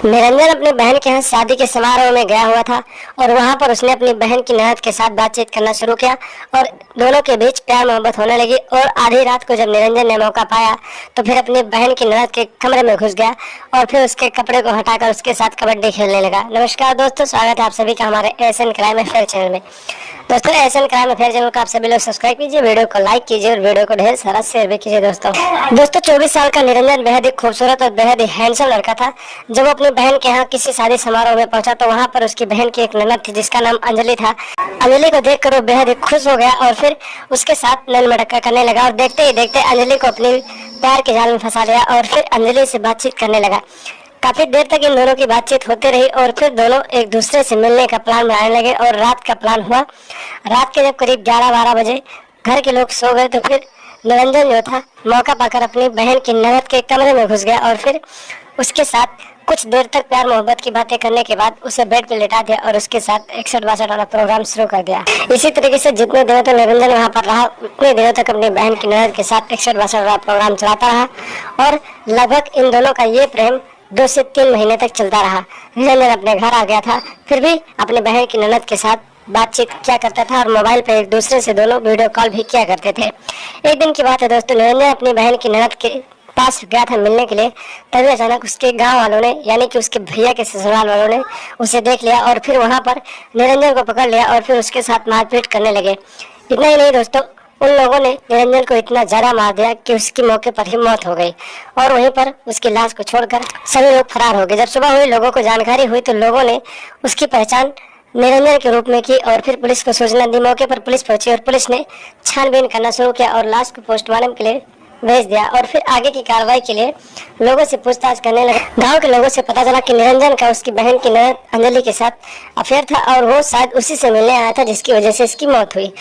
निरंजन अपनी बहन के यहाँ शादी के समारोह में गया हुआ था और वहाँ पर उसने अपनी बहन की ननद के साथ बातचीत करना शुरू किया और दोनों के बीच प्यार मोहब्बत होने लगी। और आधी रात को जब निरंजन ने मौका पाया तो फिर अपनी बहन की ननद के कमरे में घुस गया और फिर उसके कपड़े को हटाकर उसके साथ कबड्डी खेलने लगा। नमस्कार दोस्तों, स्वागत है आप सभी का हमारे एएसएन क्राइम अफेयर चैनल में। दोस्तों, एएसएन क्राइम अफेयर चैनल को आप सभी लोग सब्सक्राइब कीजिए, वीडियो को लाइक कीजिए और वीडियो को ढेर सारा शेयर भी कीजिए। दोस्तों 24 साल का निरंजन बेहद ही खूबसूरत और बेहद ही हैंडसम लड़का था। जब वो अपनी बहन के यहाँ किसी शादी समारोह में पहुंचा तो वहाँ पर उसकी बहन की एक ननद थी जिसका नाम अंजलि था। अंजलि को देखकर वो बेहद ही खुश हो गया और फिर उसके साथ नल मटक्का करने लगा और देखते ही देखते अंजलि को अपने प्यार के जाल में फंसा लिया और फिर अंजलि से बातचीत करने लगा। काफी देर तक इन दोनों की बातचीत होती रही और फिर दोनों एक दूसरे से मिलने का प्लान बनाने लगे और रात का प्लान हुआ। रात के जब करीब 11-12 बजे घर के लोग सो गए तो फिर निरंजन जो था मौका पाकर अपनी बहन की ननद के कमरे में घुस गया और फिर उसके साथ कुछ देर तक प्यार मोहब्बत की बातें करने के बाद उसे बेड पे लेटा दिया और उसके साथ 61-62 वाला प्रोग्राम शुरू कर दिया। इसी तरीके से जितने दिनों तक निरंजन वहाँ पर रहा उतने दिनों तक अपनी बहन की ननद के साथ 61-62 वाला प्रोग्राम चलाता रहा और लगभग इन दोनों का ये प्रेम 2 से 3 महीने तक चलता रहा। निरंजन अपने घर आ गया था, फिर भी अपने बहन की ननद के साथ बातचीत किया करता था और मोबाइल पर एक दूसरे से दोनों वीडियो कॉल भी किया करते थे। एक दिन की बात है दोस्तों, निरंजन अपनी बहन की ननद के पास गया था मिलने के लिए, तभी अचानक उसके गांव वालों ने यानी कि उसके भैया के ससुराल वालों ने उसे देख लिया और फिर वहां पर निरंजन को पकड़ लिया और फिर उसके साथ मारपीट करने लगे। इतना ही नहीं दोस्तों, उन लोगों ने निरंजन को इतना ज्यादा मार दिया कि उसकी मौके पर ही मौत हो गई और वहीं पर उसकी लाश को छोड़कर सभी लोग फरार हो गए। जब सुबह हुई, लोगों को जानकारी हुई तो लोगों ने उसकी पहचान निरंजन के रूप में की और फिर पुलिस को सूचना दी। मौके पर पुलिस पहुंची और पुलिस ने छानबीन करना शुरू किया और लाश को पोस्टमार्टम के लिए भेज दिया और फिर आगे की कार्रवाई के लिए लोगों से पूछताछ करने लगे। गांव के लोगों से पता चला कि निरंजन का उसकी बहन की ननद अंजलि के साथ अफेयर था और वो शायद उसी से मिलने आया था जिसकी वजह से इसकी मौत हुई।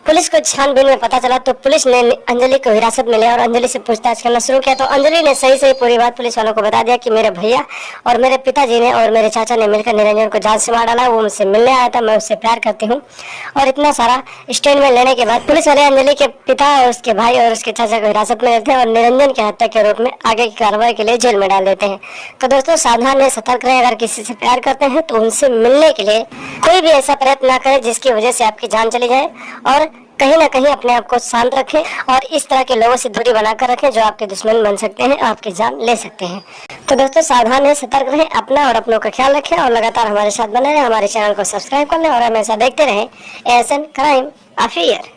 पुलिस को छानबीन में पता चला तो पुलिस ने अंजलि को हिरासत में लिया और अंजलि से पूछताछ करना शुरू किया तो अंजलि ने सही सही पूरी बात पुलिस वालों को बता दिया कि मेरे भैया और मेरे पिताजी ने और मेरे चाचा ने मिलकर निरंजन को जान से मार डाला। वो मुझसे मिलने आया था, मैं उससे प्यार करती हूँ। और इतना सारा स्टेटमेंट लेने के बाद पुलिस वाले अंजलि के पिता और उसके भाई और उसके चाचा को हिरासत में लेते हैं और निरंजन की हत्या के रूप में आगे की कार्रवाई के लिए जेल में डाल देते हैं। तो दोस्तों सावधान रहें, सतर्क रहें। अगर किसी से प्यार करते हैं तो उनसे मिलने के लिए कोई भी ऐसा प्रयत्न ना करें जिसकी वजह से आपकी जान चली जाए और कहीं ना कहीं अपने आप को शांत रखें और इस तरह के लोगों से दूरी बनाकर रखें जो आपके दुश्मन बन सकते हैं, आपकी जान ले सकते हैं। तो दोस्तों सावधान रहें, सतर्क रहें, अपना और अपनों का ख्याल रखें और लगातार हमारे साथ बने रहें। हमारे चैनल को सब्सक्राइब कर लें और हमेशा देखते रहें एएसएन क्राइम अफेयर।